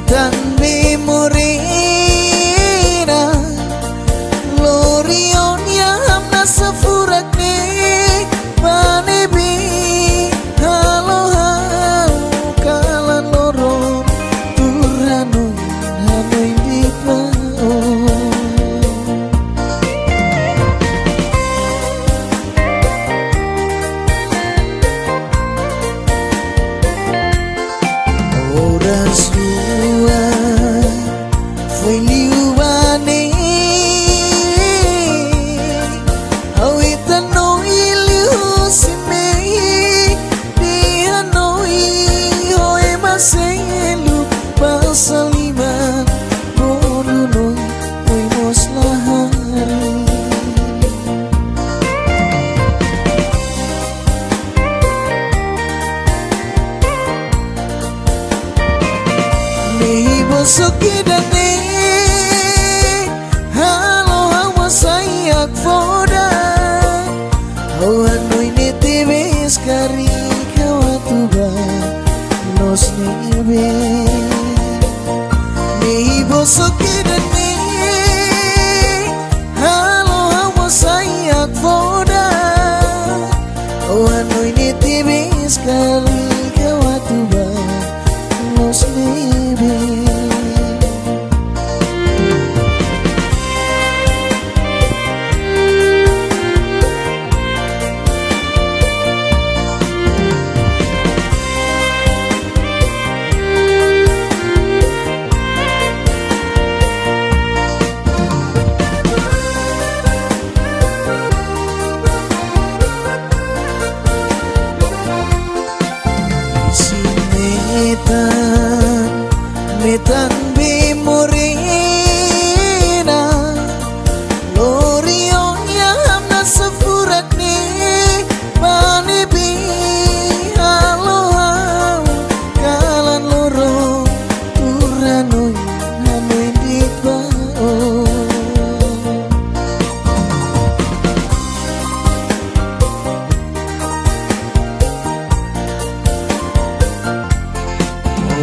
metan memorina lorion yang hamna sefurakne panebi halo halo kalan loro turano hanoi di pao ora sua foi liuane awita no ilusime di hanoi hoe maselu pasaliman borunoi oi moslahari Sokidane halo hawa sayak foda hawa ini tibis kari kawatuba nos nebe nibo sokidane halo hawa sayak foda hawa ini tibis kari kawatuba nos nebe metan memorina lorion yang hamna sefurakne panebi halo halo kalan loro turanoi hanoi di pao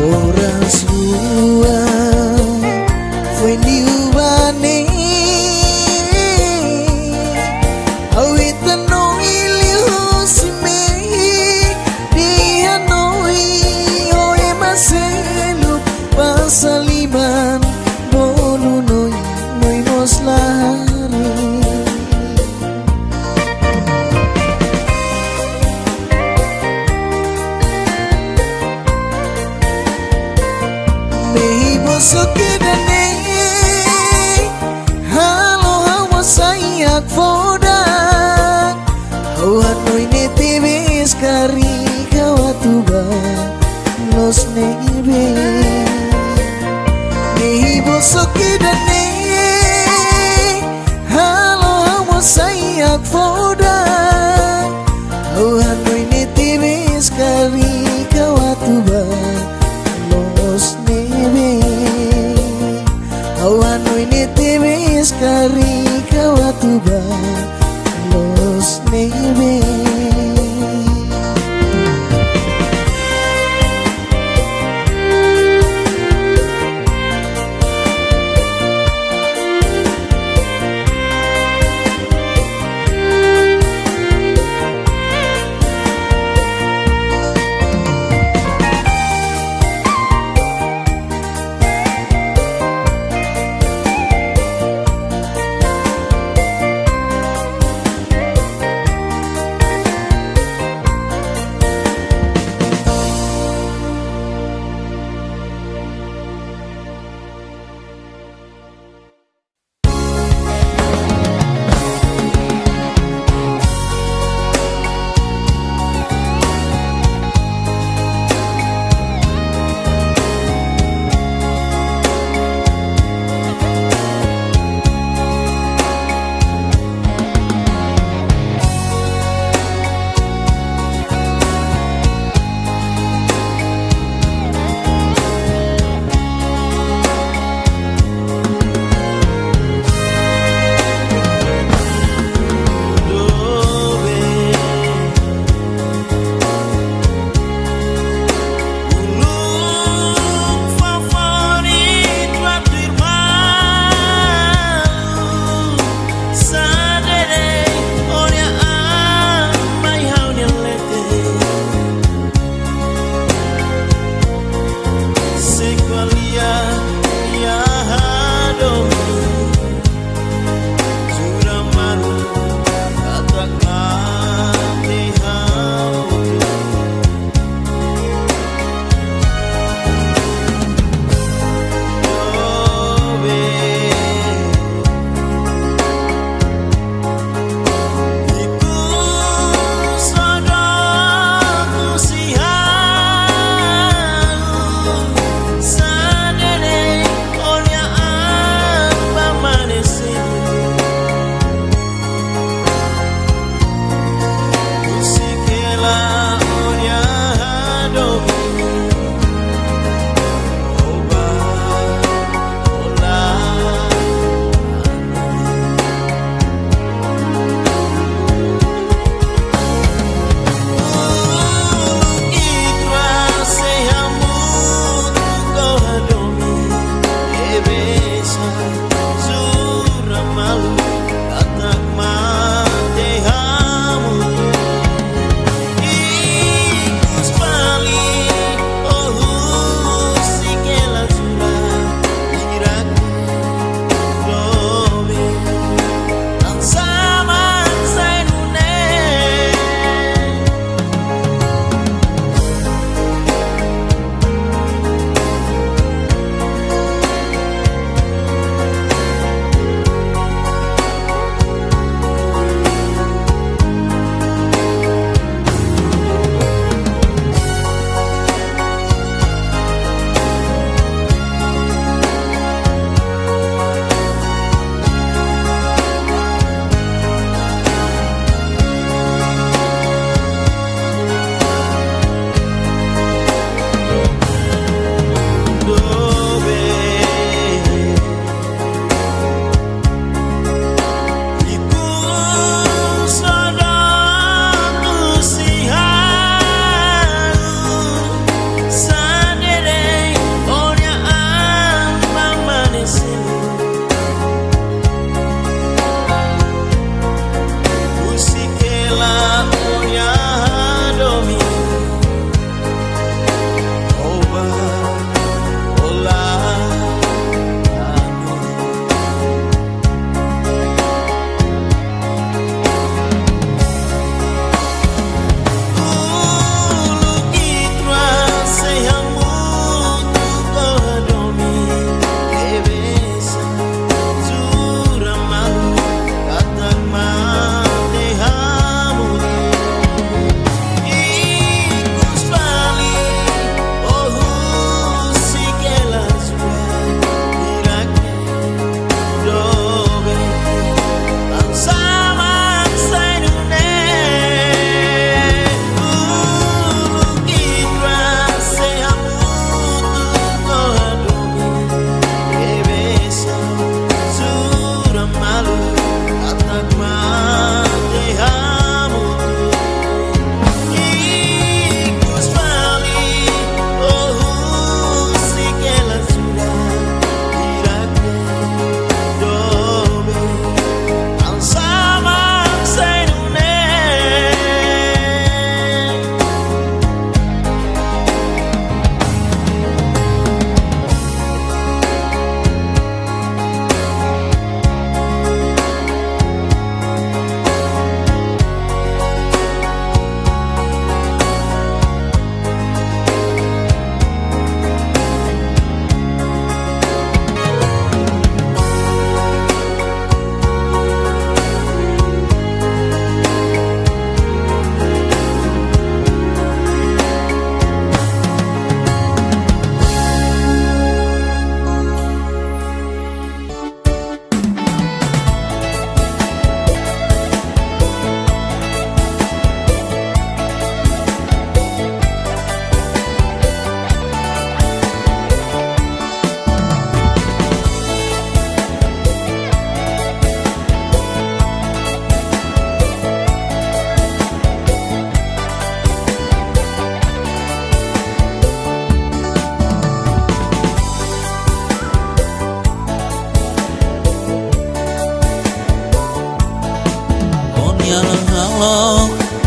ora sua foi liuane awita no ilusime di hanoi hoe maselu pasaliman bolunoi noi moslahari Sokidane halo hawa sayak foda hawa ini tibis kari kawatuba los nebe nibo sokidane halo hawa sayak foda hawa ini tibis kari kawatuba los nebe Awano ini tibis kari kawatuba los nebe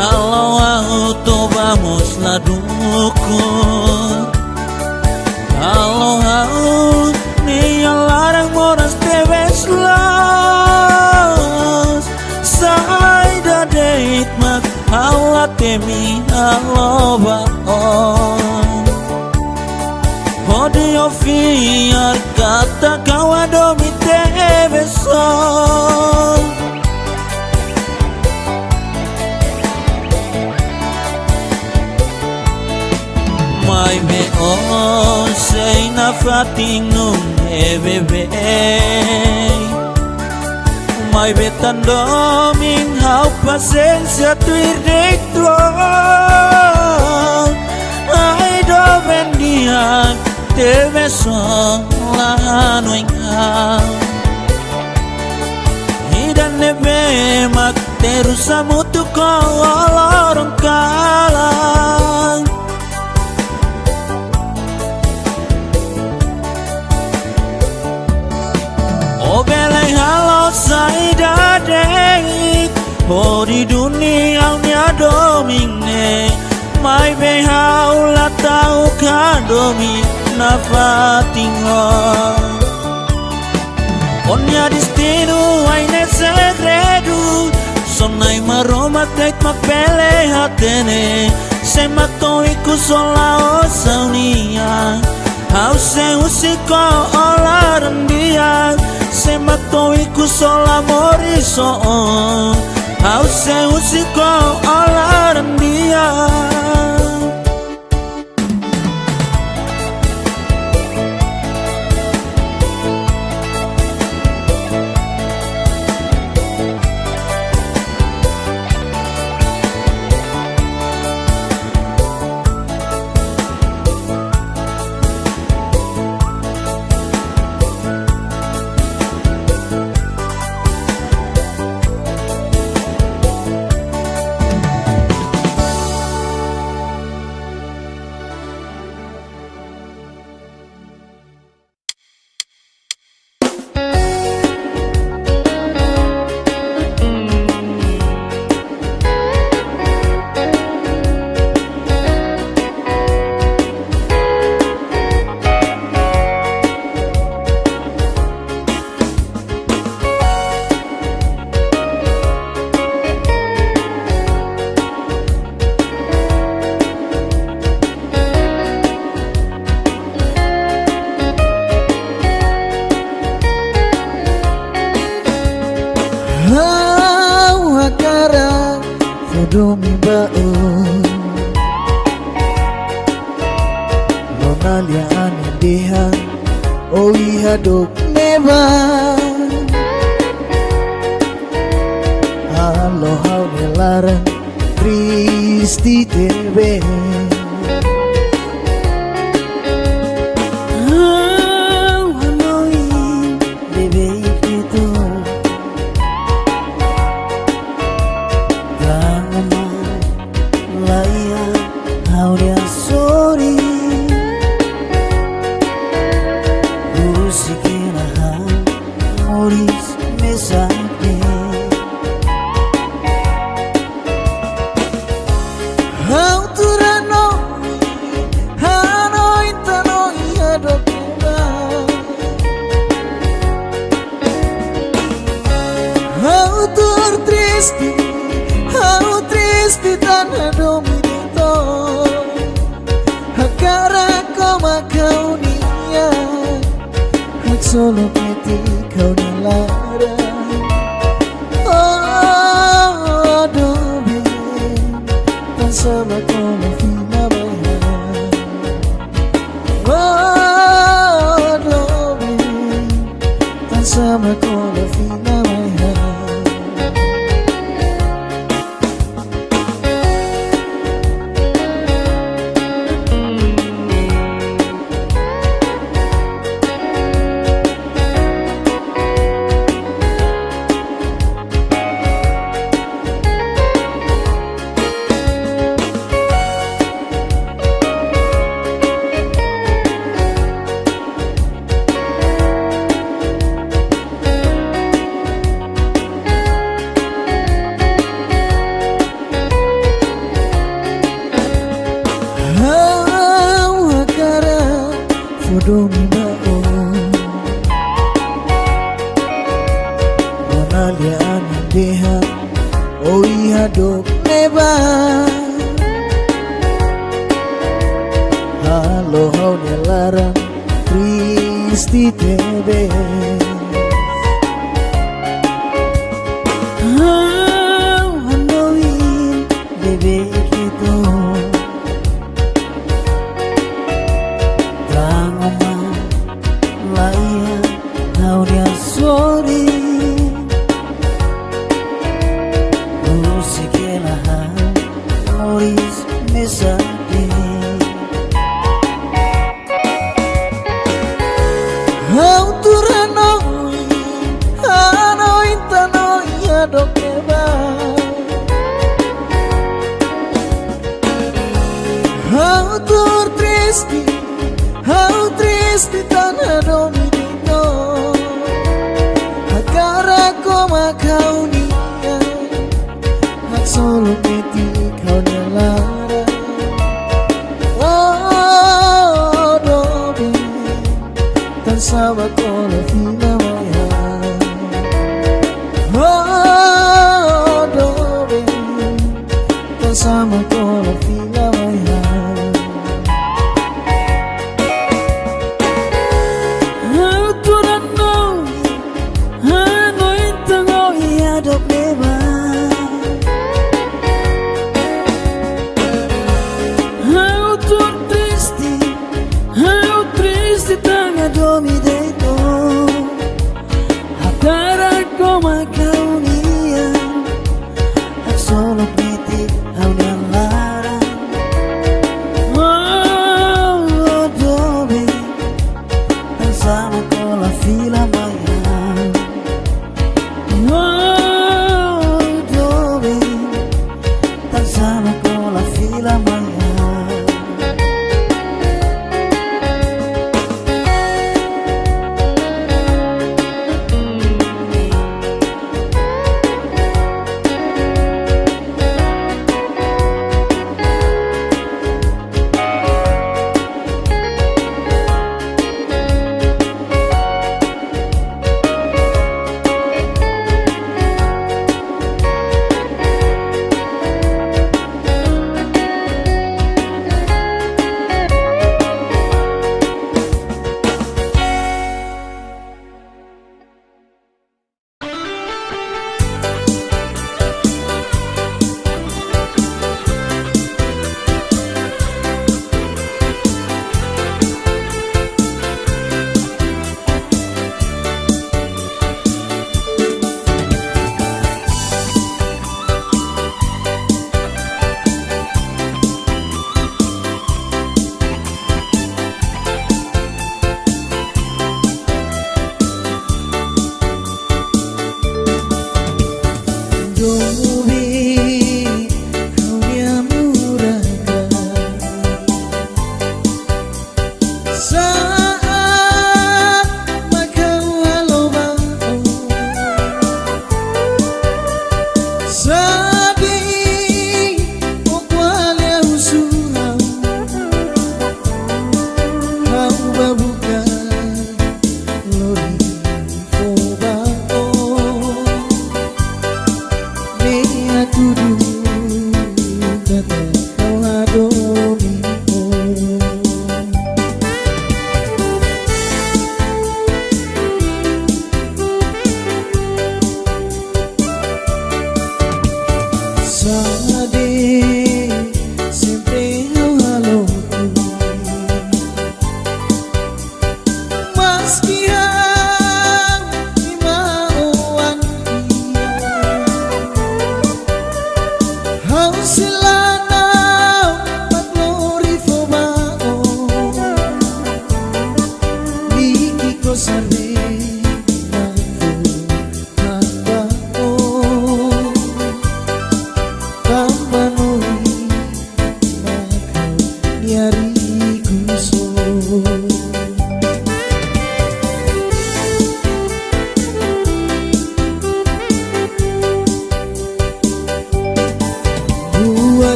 kalau auto vamos la dukung. Kalau au ni larang moras teves los sai da date mak ala temi alova on. Odio fiar kata kawado mi teves son. Mai me on sei na fating nung bebe. Mai betando min hau pasensia tu directo. Ai do vendian te beso la no enga. Hidan nebe mak terusa mutu ko lorong kalang. Obelai halo saida dek oh di dunia nya domine mai be haula tau kadomi na fatingo onya destino aine segredo sonai maroma tek mapele hatene se mato iku sola o saunia au se usiko olarandia se mato iku sola moriso au se usiko olarandia. Domi baon Nonalia anindihan o ihadok neba Halo hau nelaran Tristi tebe How triste tanah dominito Hakara kau makau niya Hak solo peti kau nilara Oh dobe Tan sama kau fina bayan Oh dobe Tan sama kau fina bayan domi mao Wanalia anindeha Oi hadok neba Halo hau nelaran Tristi tebe Hanoin bebe kita Tangoma laia hau nia sorry Musikela hau Moris mesade Hau turanoi Hanoi tanoi adok neba Hau tur tristi tanah dominito Agara koma kau nia Hak solo peti kau nelara Oh dobe Tan sama kola fina maya Oh dobe Tan sama kola fina maya Domi deito Hatara koma kaunia Hak solo piti hau niang larang Oh dobe Tan sama kola fila maya Oh dobe Tan sama kola fila maya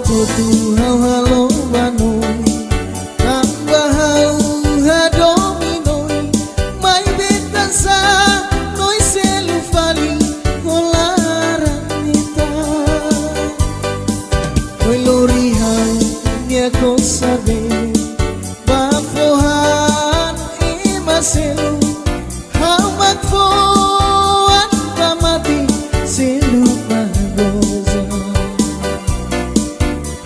Tutu hau halo banoi tambah hau hadomi ko sabi bafuhan imaselu hamak fuan pamati silu magoza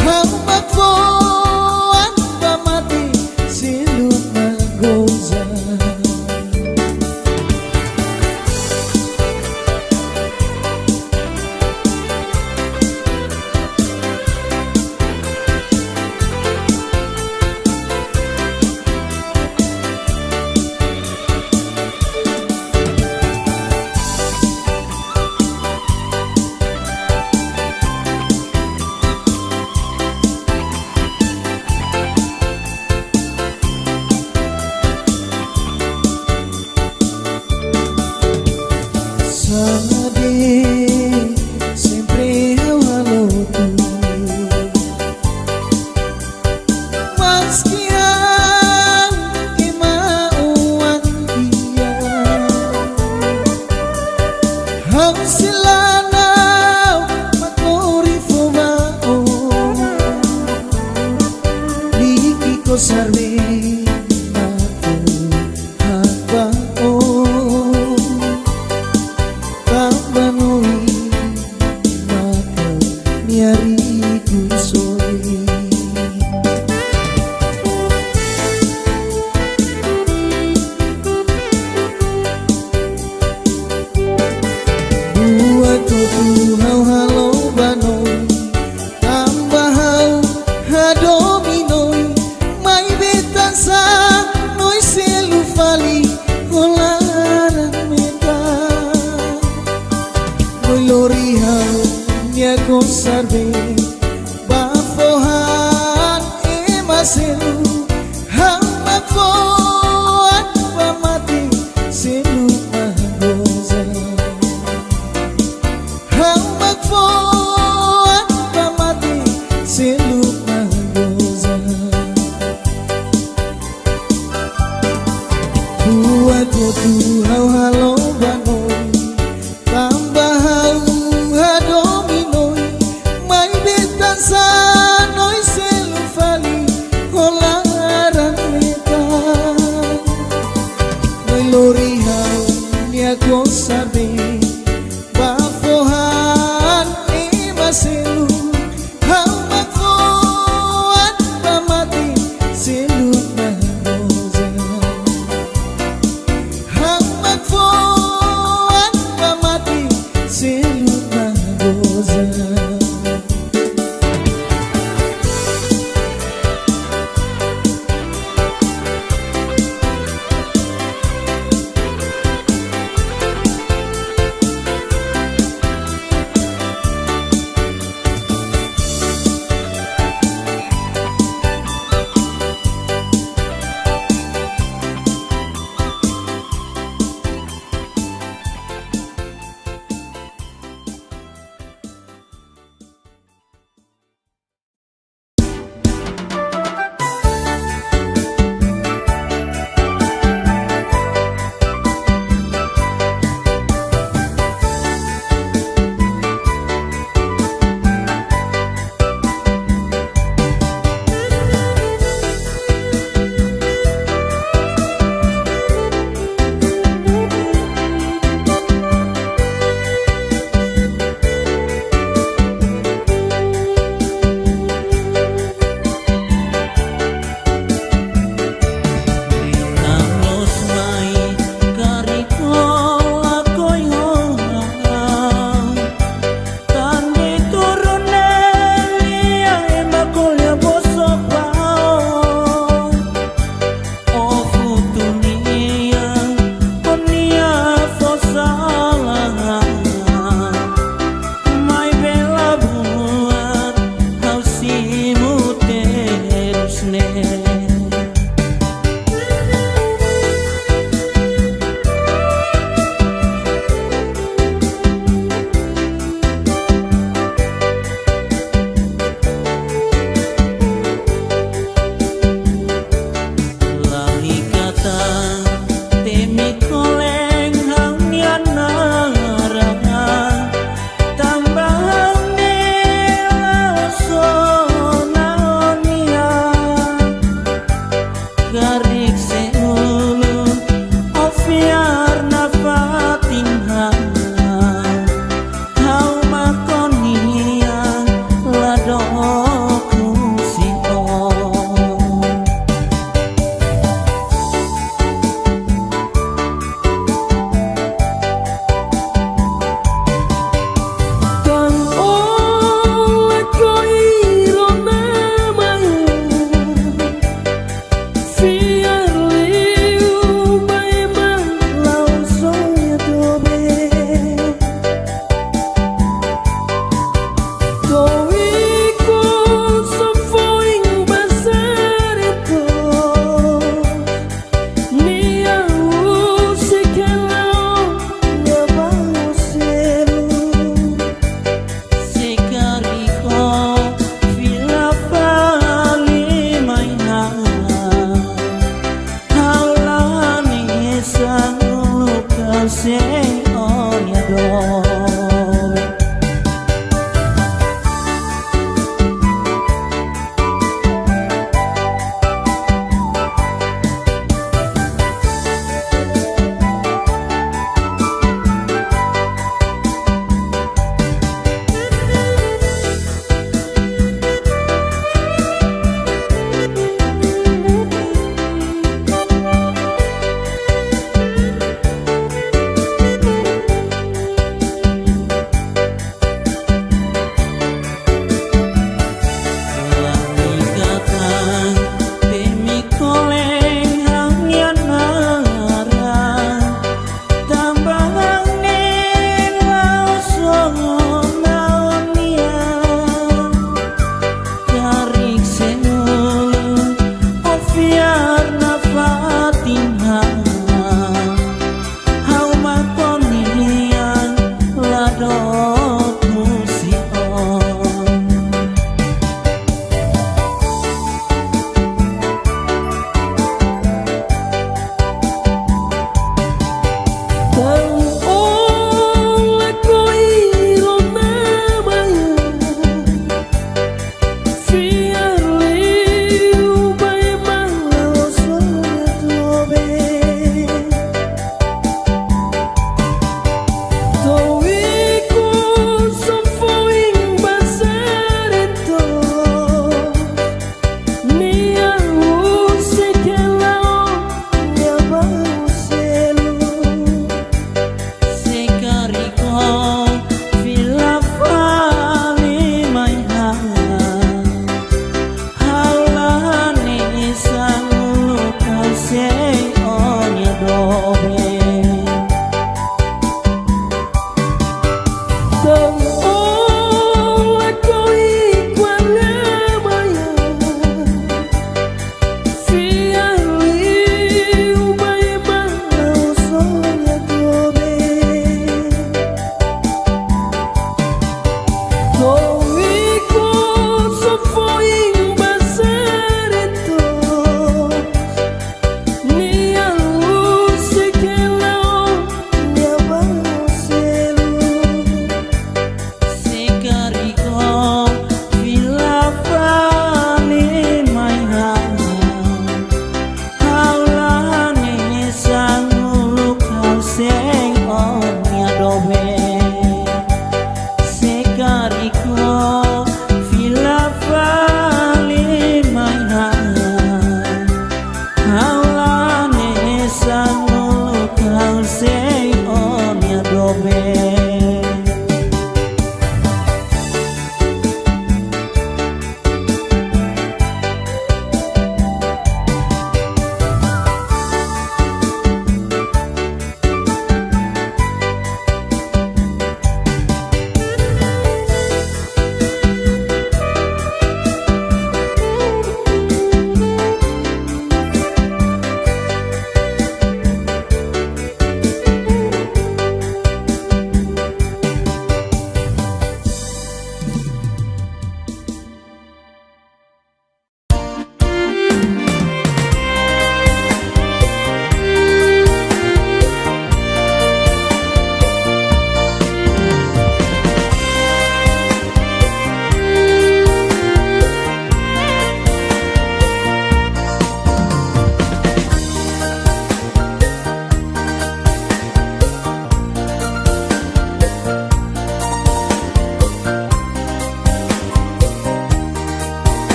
hamak fuan pamati silu magoza. Sempre eu aloto, mas que mauan dia hang silanaw magorifumao liki ko sarve conserve bafohan imaselu hamak fuan pamati silu magoza hamak fuan pamati silu magoza buat ko tu halo banoi tambah sanoy selufali holaran meta noy lorihaw niya ko sabi bafohan imaselu hamak fuan pamati silu magoza hamak fuan pamati silu magoza.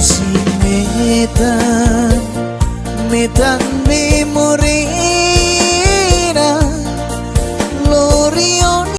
si metan